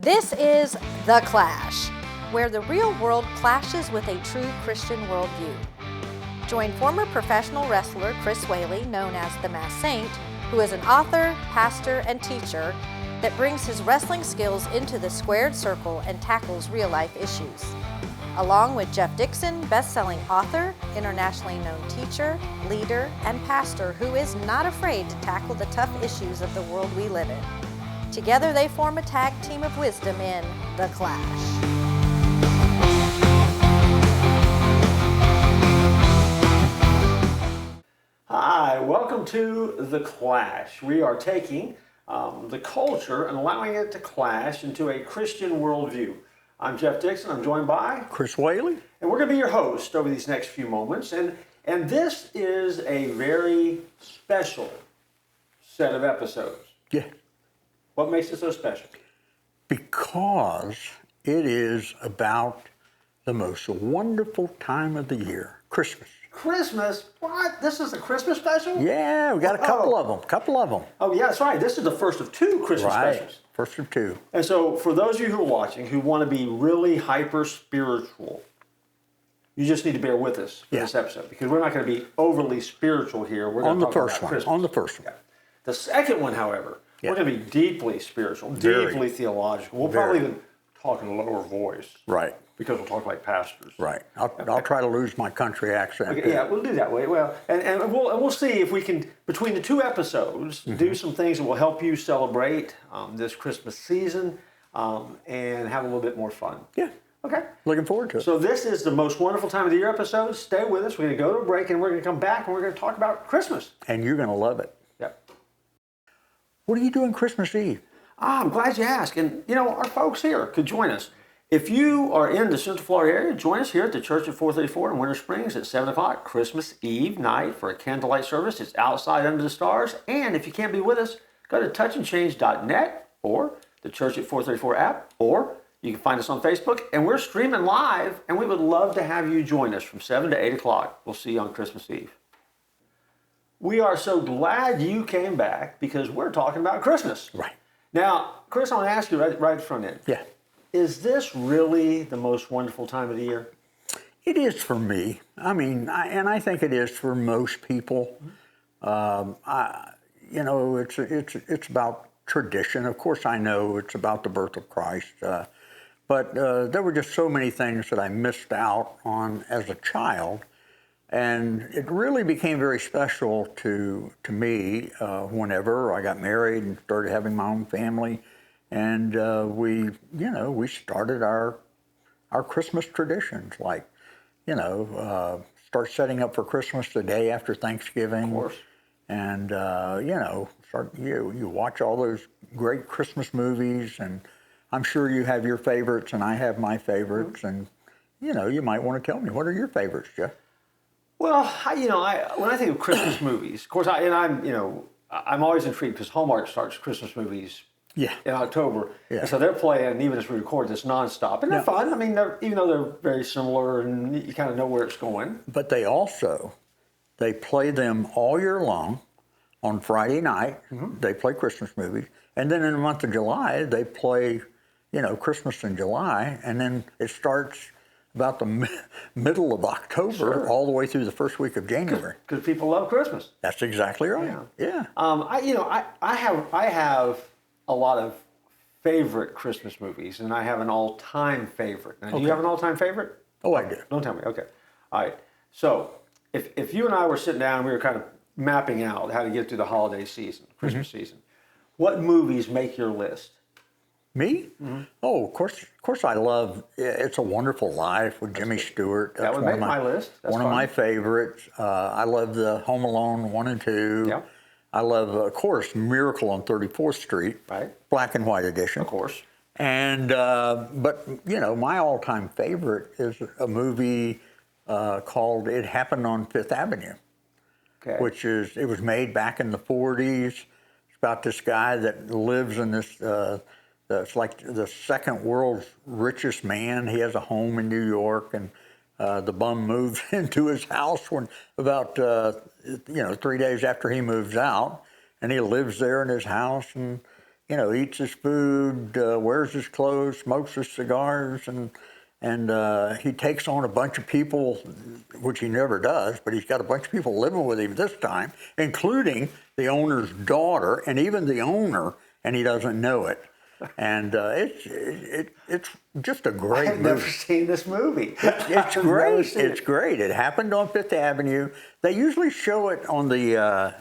This is The Clash, where the real world clashes with a true Christian worldview. Join former professional wrestler Chris Whaley, known as the Masked Saint, who is an author, pastor, and teacher that brings his wrestling skills into the squared circle and tackles real-life issues. Along with Jeff Dixon, best-selling author, internationally known teacher, leader, and pastor who is not afraid to tackle the tough issues of the world we live in. Together they form a tag team of wisdom in The Clash. Hi, welcome to The Clash. We are taking the culture and allowing it to clash into a Christian worldview. I'm Jeff Dixon. I'm joined by Chris Whaley. And we're going to be your host over these next few moments. And this is a very special set of episodes. Yeah. What makes it so special? Because it is about the most wonderful time of the year, Christmas. Christmas? What? This is a Christmas special? Yeah, we got a couple of them. Oh, yeah, that's right. This is the first of two Christmas specials. First of two. And so for those of you who are watching who want to be really hyper-spiritual, you just need to bear with us for this episode because we're not going to be overly spiritual here. We're going to talk about Christmas. On the first one. Yeah. The second one, however, we're going to be deeply spiritual, deeply theological. We'll probably even talk in a lower voice. Right. Because we'll talk like pastors. Right. I'll try to lose my country accent. Okay, yeah, we'll do that way. Well, and we'll see if we can, between the two episodes, do some things that will help you celebrate this Christmas season and have a little bit more fun. Yeah. Okay. Looking forward to it. So this is the most wonderful time of the year episode. Stay with us. We're going to go to a break and we're going to come back and we're going to talk about Christmas. And you're going to love it. Yep. What are you doing Christmas Eve? I'm glad you asked. And, you know, our folks here could join us. If you are in the Central Florida area, join us here at the Church at 434 in Winter Springs at 7 o'clock, Christmas Eve night for a candlelight service. It's outside under the stars. And if you can't be with us, go to touchandchange.net or the Church at 434 app, or you can find us on Facebook. And we're streaming live, and we would love to have you join us from 7 to 8 o'clock. We'll see you on Christmas Eve. We are so glad you came back because we're talking about Christmas. Right. Now, Chris, I want to ask you right front end. Yeah. Is this really the most wonderful time of the year? It is for me. I mean, I think it is for most people. It's about tradition. Of course, I know it's about the birth of Christ. But there were just so many things that I missed out on as a child. And it really became very special to me whenever I got married and started having my own family. And we started our Christmas traditions, like, start setting up for Christmas the day after Thanksgiving. Of course. And, you watch all those great Christmas movies, and I'm sure you have your favorites, and I have my favorites. And, you might want to tell me, what are your favorites, Jeff? Well, when I think of Christmas movies, of course, I'm always intrigued because Hallmark starts Christmas movies in October. Yeah. And so they're playing, even as we record this, nonstop. And they're fun. I mean, even though they're very similar and you kind of know where it's going. But they play them all year long. On Friday night, they play Christmas movies. And then in the month of July, they play, Christmas in July. And then it starts about the middle of October all the way through the first week of January. Because people love Christmas. That's exactly right. Yeah. I have a lot of favorite Christmas movies, and I have an all-time favorite. Now, do you have an all-time favorite? Oh, I do. Don't tell me. Okay. All right. So if you and I were sitting down and we were kind of mapping out how to get through the holiday season, Christmas season, what movies make your list? Me? Mm-hmm. Oh, of course I love It's a Wonderful Life with Jimmy Stewart. That would make my list. That's one of my favorites. I love the Home Alone 1 and 2. Yeah. I love, of course, Miracle on 34th Street. Right. Black and white edition. Of course. And, but, my all-time favorite is a movie called It Happened on Fifth Avenue. Okay. It was made back in the 40s. It's about this guy that lives in this... it's like the second world's richest man. He has a home in New York, and the bum moves into his house when about 3 days after he moves out, and he lives there in his house, and eats his food, wears his clothes, smokes his cigars, and he takes on a bunch of people, which he never does, but he's got a bunch of people living with him this time, including the owner's daughter and even the owner, and he doesn't know it. And it's just a great movie. I've never seen this movie. It's great. It's great. It happened on Fifth Avenue. They usually show it on the,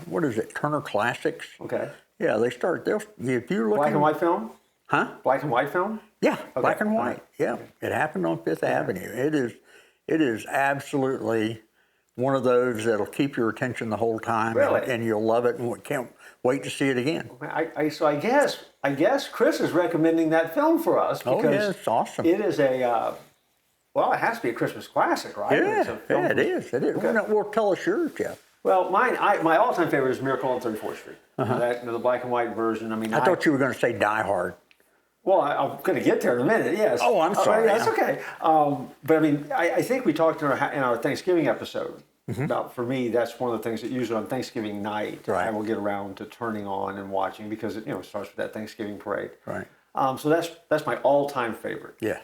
Turner Classics. Okay. Yeah, if you're looking... Black and white film? Huh? Black and white film? Yeah, Okay. black and white. Yeah, it happened on Fifth Avenue. It is absolutely one of those that'll keep your attention the whole time. Really? And you'll love it and can't wait to see it again. So I guess Chris is recommending that film for us because it's awesome. It is it has to be a Christmas classic, right? Yeah, it is. It is. Okay. Well, tell us yours, Jeff. Well, my all-time favorite is Miracle on 34th Street. The black and white version. I mean, I thought you were going to say Die Hard. Well, I'm going to get there in a minute. Yes. Oh, I'm sorry. That's okay. But I mean, I think we talked in our Thanksgiving episode about, for me, that's one of the things that usually on Thanksgiving night I will get around to turning on and watching because it starts with that Thanksgiving parade. Right. So that's my all-time favorite. Yeah.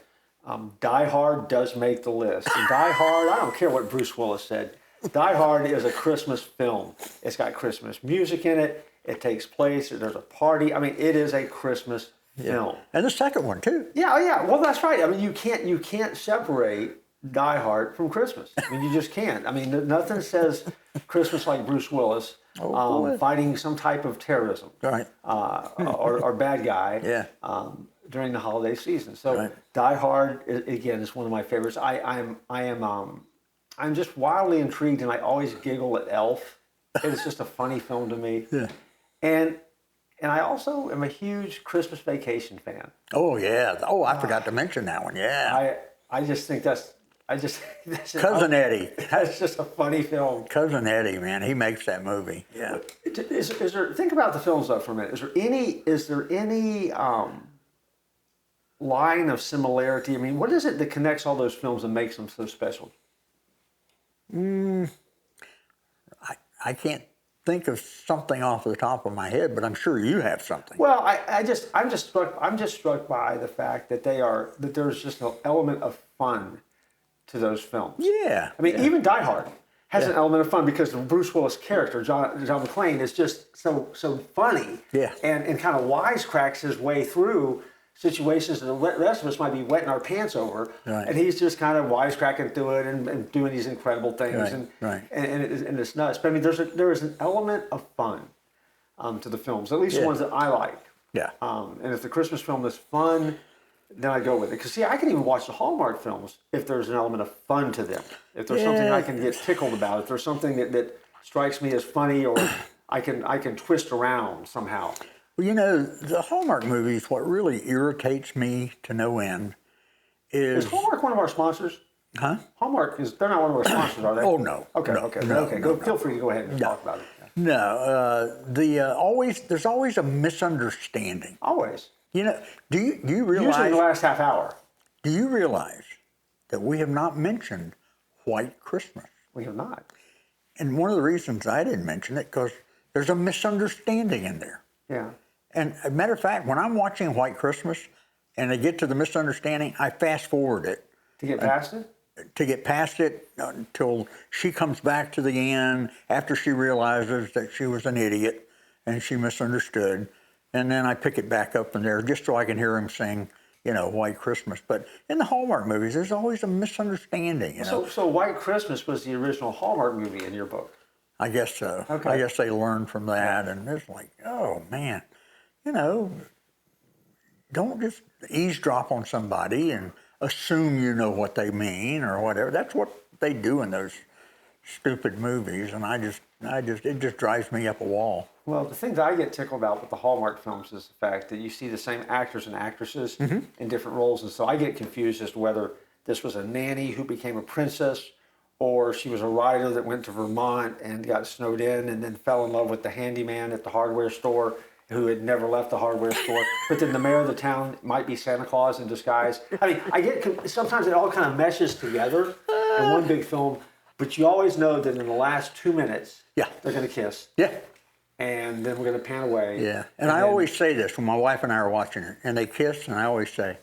Die Hard does make the list. And Die Hard, I don't care what Bruce Willis said. Die Hard is a Christmas film. It's got Christmas music in it. It takes place. There's a party. I mean, it is a Christmas film. And the second one too. Yeah, yeah. Well, that's right. I mean, you can't separate Die Hard from Christmas. I mean, you just can't. I mean, nothing says Christmas like Bruce Willis fighting some type of terrorism, Right. or bad guy. Yeah. During the holiday season. So Die Hard again is one of my favorites. I'm just wildly intrigued, and I always giggle at Elf. It's just a funny film to me. Yeah. And I also am a huge Christmas Vacation fan. Oh yeah. Oh, I forgot to mention that one. Yeah. I just think that's Cousin Eddie. That's just a funny film. Cousin Eddie, man, he makes that movie. Yeah. Is there? Think about the films though for a minute. Is there any line of similarity? I mean, what is it that connects all those films and makes them so special? I can't think of something off the top of my head, but I'm sure you have something. Well, I'm just struck by the fact that there's just an element of fun to those films. Yeah. I mean, even Die Hard has an element of fun because the Bruce Willis character, John McClane, is just so funny. Yeah. And kind of wisecracks his way through situations that the rest of us might be wetting our pants over, and he's just kind of wisecracking through it and doing these incredible things, and it's nuts. But I mean, there is an element of fun to the films, at least the ones that I like. Yeah. And if the Christmas film is fun, then I go with it. Because see, I can even watch the Hallmark films if there's an element of fun to them. If there's something I can get tickled about, if there's something that strikes me as funny, or I can twist around somehow. Well, the Hallmark movies, what really irritates me to no end is Hallmark one of our sponsors? Huh? Hallmark they're not one of our sponsors, are they? Oh, no. Okay. Feel free to go ahead and talk about it. No, there's always a misunderstanding. Always. Do you realize? Usually the last half hour. Do you realize that we have not mentioned White Christmas? We have not. And one of the reasons I didn't mention it, because there's a misunderstanding in there. Yeah. And as a matter of fact, when I'm watching White Christmas and I get to the misunderstanding, I fast forward it. To get past it? To get past it until she comes back to the end after she realizes that she was an idiot and she misunderstood. And then I pick it back up in there just so I can hear him sing, White Christmas. But in the Hallmark movies, there's always a misunderstanding. So White Christmas was the original Hallmark movie in your book? I guess so. Okay. I guess they learned from that, and it's like, oh man, don't just eavesdrop on somebody and assume you know what they mean or whatever. That's what they do in those stupid movies, and it just drives me up a wall. Well, the thing that I get tickled about with the Hallmark films is the fact that you see the same actors and actresses in different roles, and so I get confused as to whether this was a nanny who became a princess, or she was a writer that went to Vermont and got snowed in and then fell in love with the handyman at the hardware store who had never left the hardware store. But then the mayor of the town might be Santa Claus in disguise. I mean, sometimes it all kind of meshes together in one big film, but you always know that in the last 2 minutes, they're going to kiss. Yeah. and then we're going to pan away. Yeah, and I always say this when my wife and I are watching it, and they kiss, and I always say,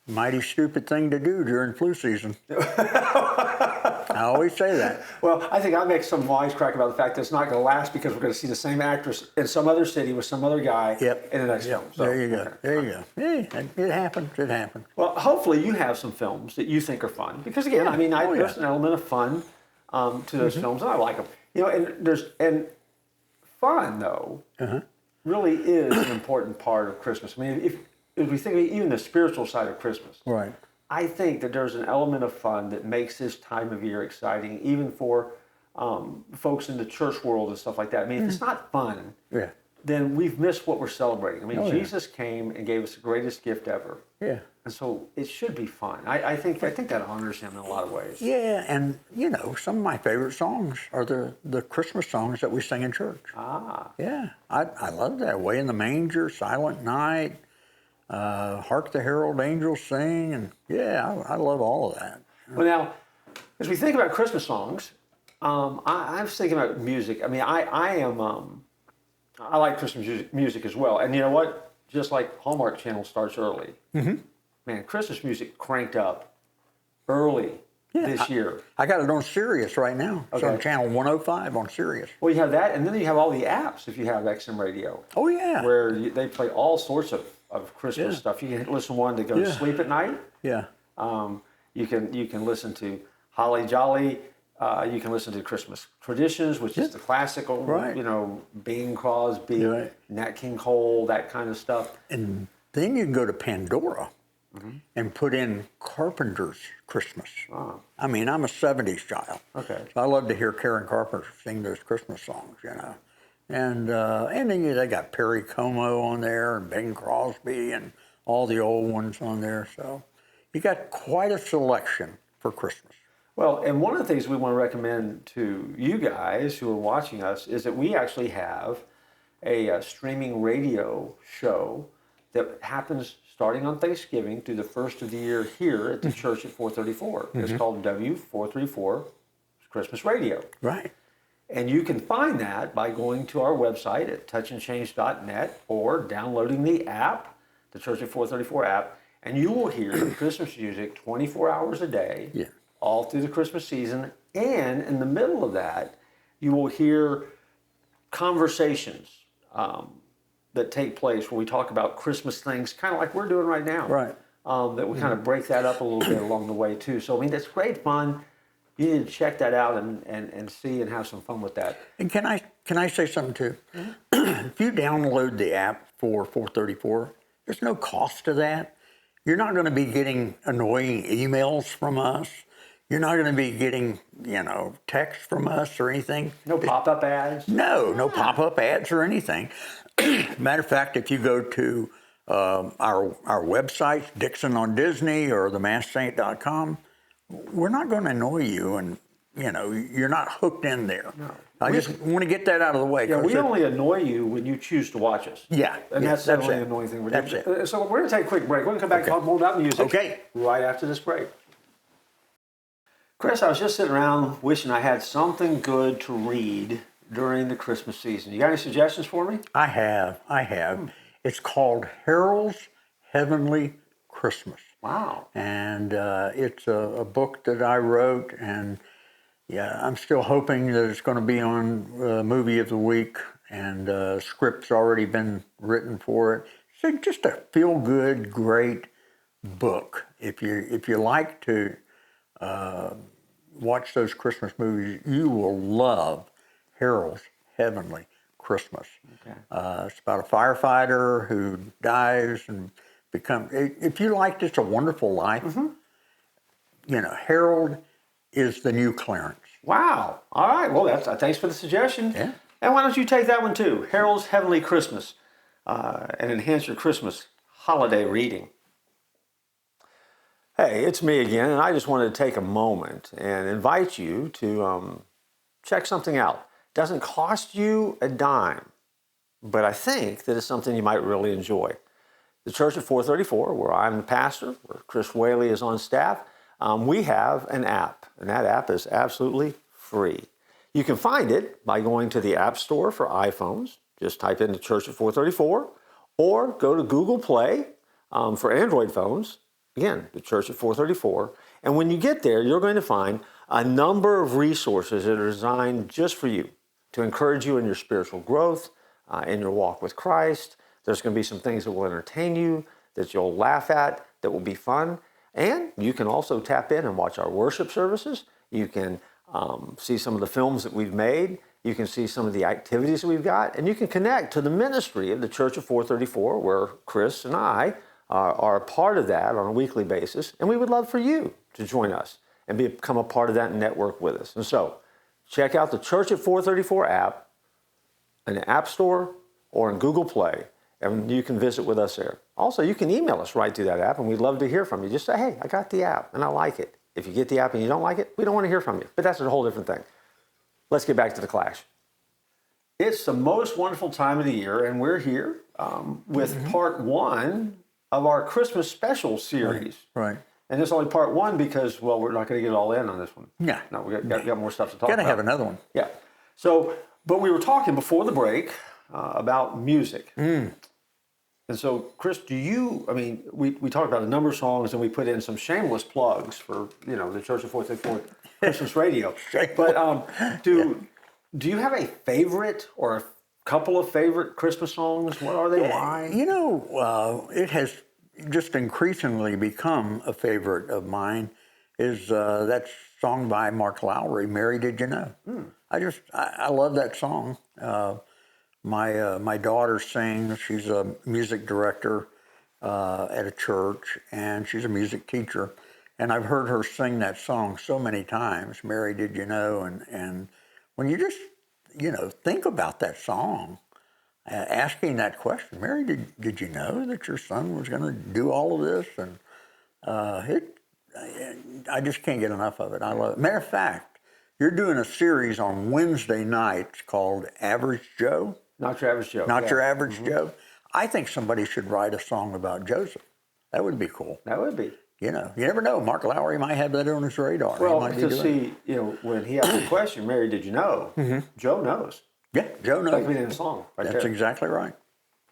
mighty stupid thing to do during flu season. I always say that. Well, I think I make some wisecrack about the fact that it's not going to last because we're going to see the same actress in some other city with some other guy in the next film. So, there you go. There you go. Hey, it happens. It happens. Well, hopefully you have some films that you think are fun because again, I mean, there's an element of fun to those films, and I like them. You know, and fun though really is an important part of Christmas. I mean, if we think of even the spiritual side of Christmas, right? I think that there's an element of fun that makes this time of year exciting, even for folks in the church world and stuff like that. I mean, if it's not fun, then we've missed what we're celebrating. I mean, Jesus came and gave us the greatest gift ever. Yeah. And so it should be fun. I think that honors him in a lot of ways. Yeah, and you know, some of my favorite songs are the Christmas songs that we sing in church. Ah. Yeah, I love that. Way in the Manger, Silent Night. Hark the Herald Angels Sing, and I love all of that. Well, now, as we think about Christmas songs, I was thinking about music. I mean, I like Christmas music as well. And you know what? Just like Hallmark Channel starts early, man, Christmas music cranked up early this year. I got it on Sirius right now. It's on channel 105 on Sirius. Well, you have that, and then you have all the apps if you have XM Radio. Oh, yeah. Where they play all sorts of Christmas stuff. You can listen to one to go to sleep at night. Yeah. You can listen to Holly Jolly. You can listen to Christmas Traditions, which is the classical, you know, Bing Crosby, Nat King Cole, that kind of stuff. And then you can go to Pandora and put in Carpenter's Christmas. Oh. I mean, I'm a 70s child. Okay. So I love to hear Karen Carpenter sing those Christmas songs, you know. And then they got Perry Como on there and Bing Crosby and all the old ones on there. So you got quite a selection for Christmas. Well, and one of the things we want to recommend to you guys who are watching us is that we actually have a streaming radio show that happens starting on Thanksgiving through the first of the year here at the church at 434. It's called W434 Christmas Radio. Right. And you can find that by going to our website at touchandchange.net or downloading the app, the Church at 434 app, and you will hear Christmas music 24 hours a day, all through the Christmas season. And in the middle of that, you will hear conversations that take place where we talk about Christmas things, kind of like we're doing right now. Right. That we kind of break that up a little bit along the way, too. So, I mean, that's great fun. You need to check that out and see and have some fun with that. And can I say something too? If you download the app for 434, there's no cost to that. You're not going to be getting annoying emails from us. You're not going to be getting, you know, text from us or anything. No pop-up ads? No pop-up ads or anything. Matter of fact, if you go to our websites, Dixon on Disney or themasksaint.com, we're not going to annoy you, and you know you're not hooked in there. No. I just want to get that out of the way. Yeah, we only annoy you when you choose to watch us. Yeah, and that's the only annoying thing we're doing. That's it. So we're going to take a quick break. We're going to come back and talk more about music. Okay. Right after this break. Chris, I was just sitting around wishing I had something good to read during the Christmas season. You got any suggestions for me? I have. It's called Harold's Heavenly Christmas. Wow. And it's a book that I wrote, and I'm still hoping that it's going to be on Movie of the Week, and script's already been written for it. So just a feel-good, great book. If you like to watch those Christmas movies, you will love Harold's Heavenly Christmas. Okay. It's about a firefighter who dies and if you like It's a Wonderful Life, you know, Harold is the new Clarence. Wow. All right. Well, thanks for the suggestion. Yeah. And why don't you take that one too? Harold's Heavenly Christmas, and enhance your Christmas holiday reading. Hey, it's me again, and I just wanted to take a moment and invite you to check something out. It doesn't cost you a dime, but I think that it's something you might really enjoy. The Church at 434, where I'm the pastor, where Chris Whaley is on staff, we have an app, and that app is absolutely free. You can find it by going to the App Store for iPhones Just type in the Church at 434, or go to Google Play for Android phones. Again, the Church at 434. And when you get there, you're going to find a number of resources that are designed just for you to encourage you in your spiritual growth, in your walk with Christ. There's going to be some things that will entertain you, that you'll laugh at, that will be fun. And you can also tap in and watch our worship services. You can see some of the films that we've made. You can see some of the activities that we've got. And you can connect to the ministry of the Church of 434, where Chris and I are a part of that on a weekly basis. And we would love for you to join us and become a part of that network with us. And so check out the Church at 434 app in the App Store or in Google Play, and you can visit with us there. Also, you can email us right through that app, and we'd love to hear from you. Just say, hey, I got the app, and I like it. If you get the app and you don't like it, we don't want to hear from you. But that's a whole different thing. Let's get back to the Clash. It's the most wonderful time of the year, and we're here with part one of our Christmas special series. Right. And it's only part one because, well, we're not going to get all in on this one. Yeah. No, we got more stuff to talk about. Got to have another one. Yeah. So, but we were talking before the break about music. And so, Chris, we talked about a number of songs, and we put in some shameless plugs for, the Church of 434 Christmas radio. But do you have a favorite or a couple of favorite Christmas songs? What are they? Why? It has just increasingly become a favorite of mine is that song by Mark Lowry, Mary Did You Know? I love that song. My daughter sings. She's a music director at a church, and she's a music teacher. And I've heard her sing that song so many times, Mary Did You Know? And when you just, think about that song, asking that question, Mary, did you know that your son was going to do all of this? And I just can't get enough of it. I love it. Matter of fact, you're doing a series on Wednesday nights called Average Joe. Not Your Average Joe. Not Your Average Joe. I think somebody should write a song about Joseph. That would be cool. That would be. You never know. Mark Lowry might have that on his radar. Well, because when he asked the question, Mary, did you know? Joe knows. Yeah, Joe knows. Like we did in a song. That's exactly right.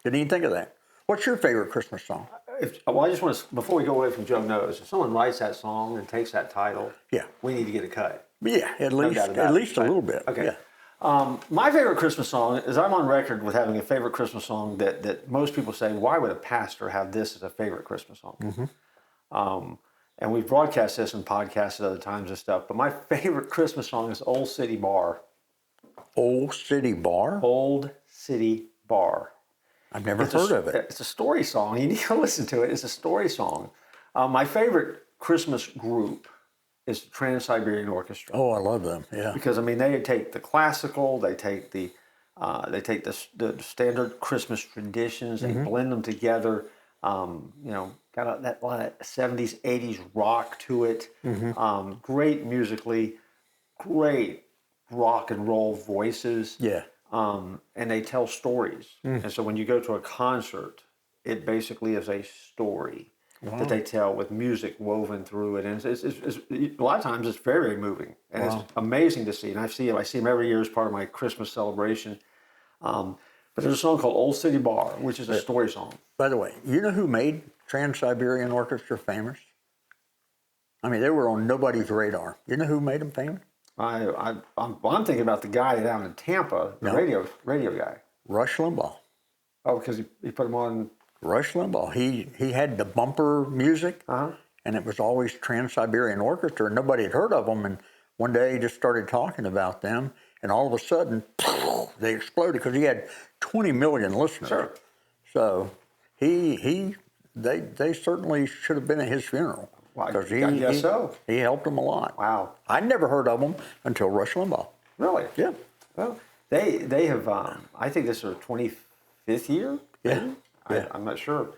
Didn't even think of that. What's your favorite Christmas song? I just want to, before we go away from Joe Knows, if someone writes that song and takes that title, we need to get a cut. Yeah, at least a little bit. Okay. Yeah. My favorite Christmas song is, I'm on record with having a favorite Christmas song that most people say, why would a pastor have this as a favorite Christmas song? And we've broadcast this and podcasted other times and stuff, but my favorite Christmas song is Old City Bar. Old City Bar? Old City Bar. I've never heard of it. It's a story song. You need to listen to it. It's a story song. My favorite Christmas group is the Trans-Siberian Orchestra. Oh, I love them. Yeah. Because they take the classical, they take the standard Christmas traditions, they blend them together. Got that lot of 70s, 80s rock to it. Great musically, great rock and roll voices. Yeah. And they tell stories. And so when you go to a concert, it basically is a story that they tell with music woven through it. And it's a lot of times it's very, very moving. And it's amazing to see. And I see them every year as part of my Christmas celebration. But there's a song called Old City Bar, which is a story song. By the way, you know who made Trans-Siberian Orchestra famous? I mean, they were on nobody's radar. You know who made them famous? I'm thinking about the guy down in Tampa, the radio guy. Rush Limbaugh. Oh, because he put him on. Rush Limbaugh. He had the bumper music, and it was always Trans-Siberian Orchestra, and nobody had heard of them. And one day he just started talking about them, and all of a sudden, they exploded because he had 20 million listeners. Sure. So they certainly should have been at his funeral. Well, I guess so. He helped them a lot. Wow. I'd never heard of them until Rush Limbaugh. Really? Yeah. Well, they have, I think this is their 25th year. Yeah. I'm not sure.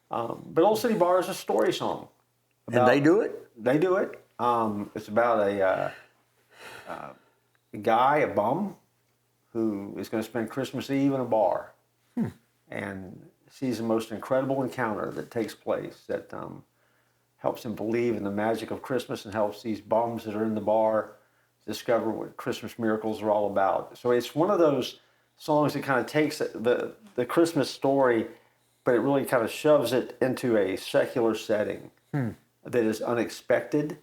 But Old City Bar is a story song. And they do it? They do it. It's about a guy, a bum, who is going to spend Christmas Eve in a bar. And sees the most incredible encounter that takes place that helps him believe in the magic of Christmas and helps these bums that are in the bar discover what Christmas miracles are all about. So it's one of those songs that kind of takes the Christmas story, but it really kind of shoves it into a secular setting that is unexpected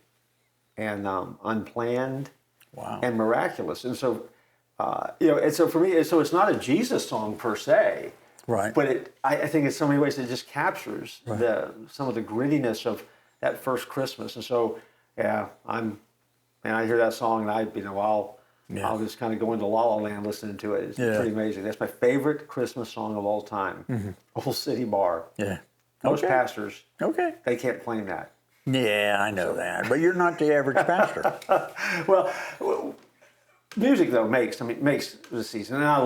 and unplanned Wow. and miraculous. And so, and so for me, so it's not a Jesus song per se, Right. but I think in so many ways it just captures Right. some of the grittiness of that first Christmas. And so, yeah, I hear that song and I'll just kind of go into La La Land listening to it. It's pretty amazing. That's my favorite Christmas song of all time. Old City Bar. Yeah. Most Okay. pastors, Okay. they can't claim that. Yeah, I know that. But you're not the average pastor. Well, music though makes the season, and I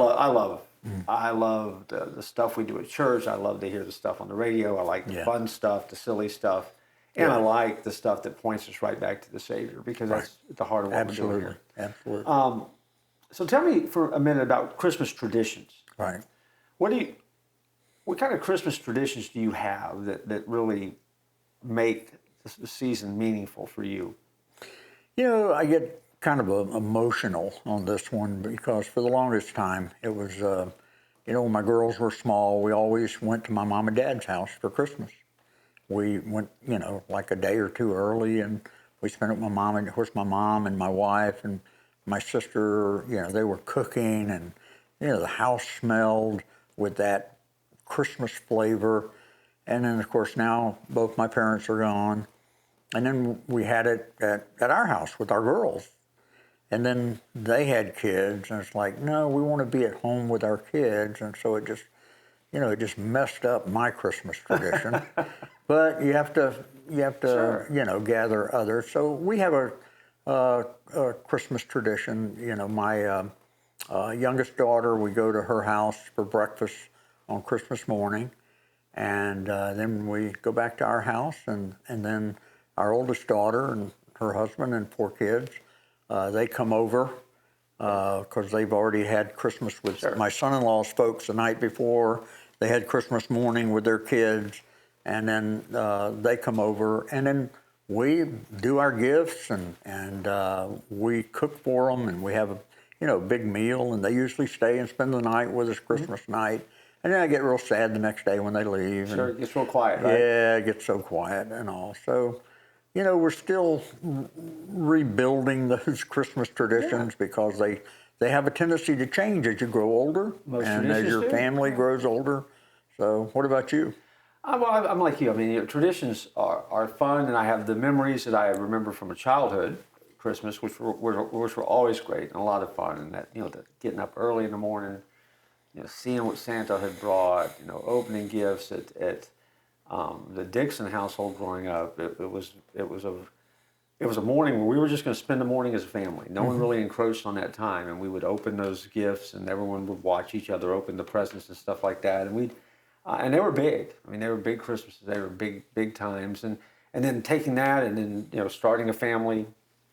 love the stuff we do at church. I love to hear the stuff on the radio. I like the fun stuff, the silly stuff, and I like the stuff that points us right back to the Savior, because that's at the heart of what we're doing here. Absolutely. So tell me for a minute about Christmas traditions. Right. What kind of Christmas traditions do you have that really make the season meaningful for you? You know, I get kind of emotional on this one because for the longest time it was, when my girls were small, we always went to my mom and dad's house for Christmas. We went, like a day or two early, and we spent it with my mom, and of course my mom and my wife and my sister, they were cooking, and, the house smelled with that Christmas flavor. And then, of course, now both my parents are gone. And then we had it at our house with our girls. And then they had kids, and it's like, no, we want to be at home with our kids. And so it just, it just messed up my Christmas tradition. But you have to, sure, gather others. So we have a Christmas tradition. My youngest daughter, we go to her house for breakfast on Christmas morning. And then we go back to our house, and then our oldest daughter and her husband and 4 kids, they come over because they've already had Christmas with my son-in-law's folks the night before. They had Christmas morning with their kids, and then they come over, and then we do our gifts, and we cook for them, and we have a big meal, and they usually stay and spend the night with us Christmas night. And then I get real sad the next day when they leave. Sure, it gets real quiet, right? Yeah, it gets so quiet and all. So, we're still rebuilding those Christmas traditions because they have a tendency to change as you grow older and as your family grows older. So, what about you? I'm like you. I mean, traditions are fun, and I have the memories that I remember from a childhood Christmas, which were always great and a lot of fun. And that, the getting up early in the morning, seeing what Santa had brought, opening gifts at the Dixon household growing up. It was a morning where we were just going to spend the morning as a family. No one really encroached on that time, and we would open those gifts, and everyone would watch each other open the presents and stuff like that. And and they were big. I mean, they were big Christmases. They were big times, and then taking that and then starting a family,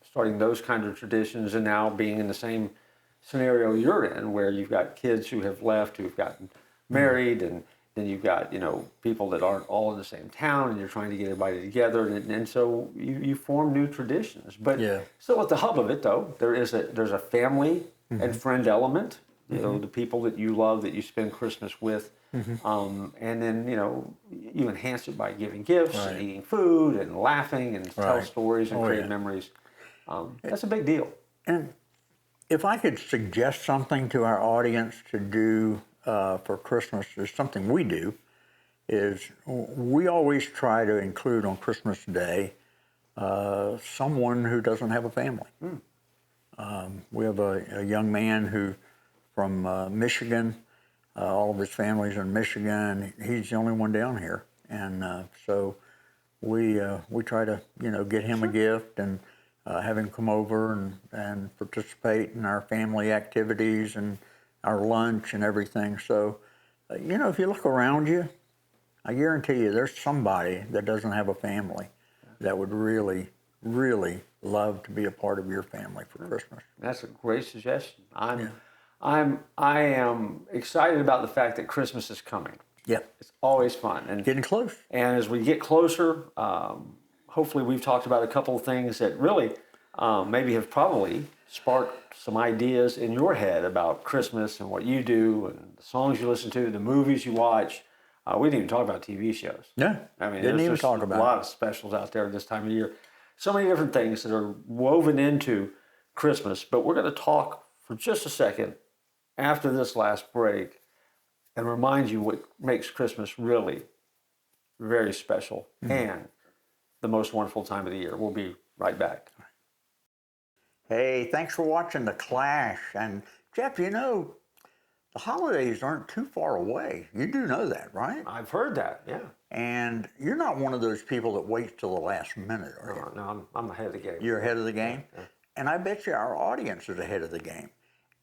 starting those kind of traditions, and now being in the same scenario you're in, where you've got kids who have left, who've gotten married, and then you've got people that aren't all in the same town, and you're trying to get everybody together, and so you form new traditions. But still, at the hub of it, though, there's a family and friend element. The people that you love, that you spend Christmas with, and then you enhance it by giving gifts and eating food and laughing and tell stories and create memories. That's a big deal. And if I could suggest something to our audience to do for Christmas, is something we do, is we always try to include on Christmas Day someone who doesn't have a family. We have a young man who from Michigan. All of his family's in Michigan. He's the only one down here, and so we try to get him a gift and have him come over and participate in our family activities and our lunch and everything. So, if you look around you, I guarantee you there's somebody that doesn't have a family that would really, really love to be a part of your family for Christmas. That's a great suggestion. I am excited about the fact that Christmas is coming. Yeah. It's always fun. And getting close. And as we get closer, hopefully we've talked about a couple of things that really maybe have probably spark some ideas in your head about Christmas and what you do and the songs you listen to, the movies you watch. We didn't even talk about TV shows. Yeah, I mean, didn't even there's talk a about lot of specials out there this time of year. So many different things that are woven into Christmas. But we're going to talk for just a second after this last break and remind you what makes Christmas really very special and the most wonderful time of the year. We'll be right back. Hey, thanks for watching The Clash. And Jeff, you know, the holidays aren't too far away. You do know that, right? I've heard that, yeah. And you're not one of those people that waits till the last minute, are you? No, I'm ahead of the game. You're ahead of the game? Yeah. And I bet you our audience is ahead of the game.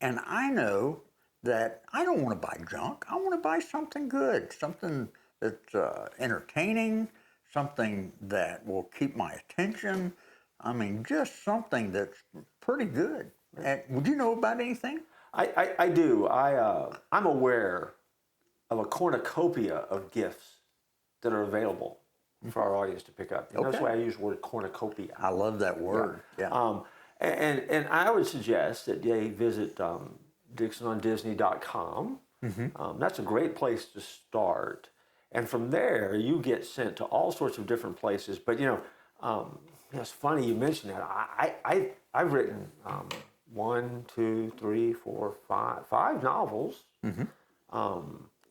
And I know that I don't want to buy junk. I want to buy something good, something that's entertaining, something that will keep my attention. I mean, just something that's pretty good. And would you know about anything? I do. I'm aware of a cornucopia of gifts that are available for our audience to pick up. And That's why I use the word cornucopia. I love that word. Yeah. And I would suggest that they visit DixonOnDisney.com. That's a great place to start. And from there, you get sent to all sorts of different places. But, it's funny you mentioned that. I've written 5 novels. You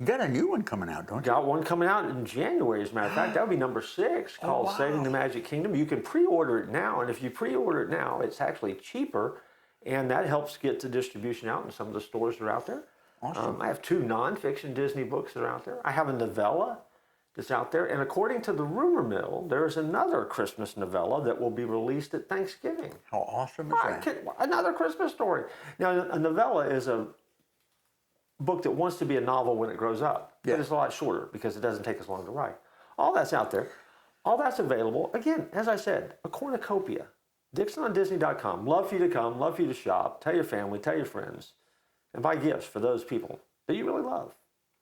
got a new one coming out, don't you? Got one coming out in January, as a matter of fact. That would be number 6, called Saving the Magic Kingdom. You can pre-order it now, and if you pre-order it now, it's actually cheaper, and that helps get the distribution out in some of the stores that are out there. Awesome. I have 2 nonfiction Disney books that are out there. I have a novella that's out there, and according to the rumor mill, there's another Christmas novella that will be released at Thanksgiving. How awesome is that? Another Christmas story. Now, a novella is a book that wants to be a novel when it grows up. Yeah. But it's a lot shorter because it doesn't take as long to write. All that's out there. All that's available. Again, as I said, a cornucopia. DixonOnDisney.com. Love for you to come, love for you to shop, tell your family, tell your friends, and buy gifts for those people that you really love.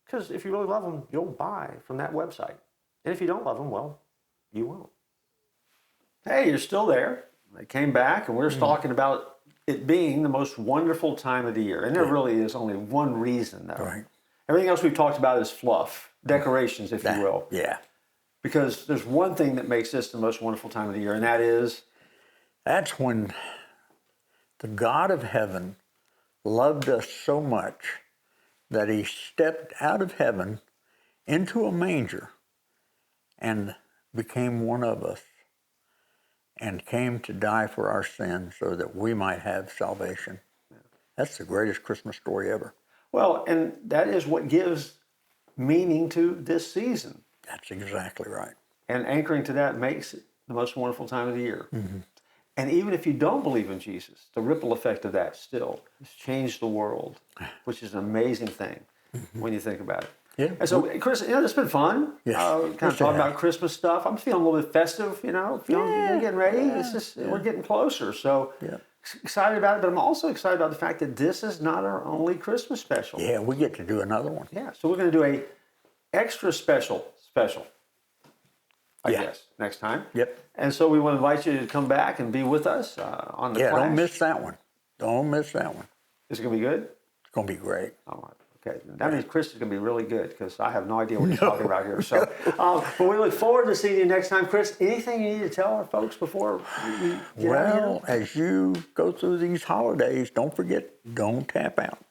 Because if you really love them, you'll buy from that website. And if you don't love them, well, you won't. Hey, you're still there. I came back and we're just talking about it being the most wonderful time of the year. And there really is only one reason, though. Right. Everything else we've talked about is fluff, decorations, if you will. Yeah. Because there's one thing that makes this the most wonderful time of the year, and that is? That's when the God of heaven loved us so much that he stepped out of heaven into a manger and became one of us and came to die for our sins so that we might have salvation. That's the greatest Christmas story ever. Well, and that is what gives meaning to this season. That's exactly right. And anchoring to that makes it the most wonderful time of the year. And even if you don't believe in Jesus, the ripple effect of that still has changed the world, which is an amazing thing when you think about it. Yeah. And so, Chris, it's been fun. Yes. Kind of talking about Christmas stuff. I'm feeling a little bit festive, getting ready. It's just, we're getting closer. So excited about it, but I'm also excited about the fact that this is not our only Christmas special. Yeah, we get to do another one. Yeah, so we're going to do a extra special, I guess, next time. Yep. And so we want to invite you to come back and be with us on the Clash. Don't miss that one. Don't miss that one. Is it going to be good? It's going to be great. All right. Okay. That means Chris is going to be really good because I have no idea what he's talking about here. So, but we look forward to seeing you next time. Chris, anything you need to tell our folks before we get out of here? Well, as you go through these holidays, don't forget, don't tap out.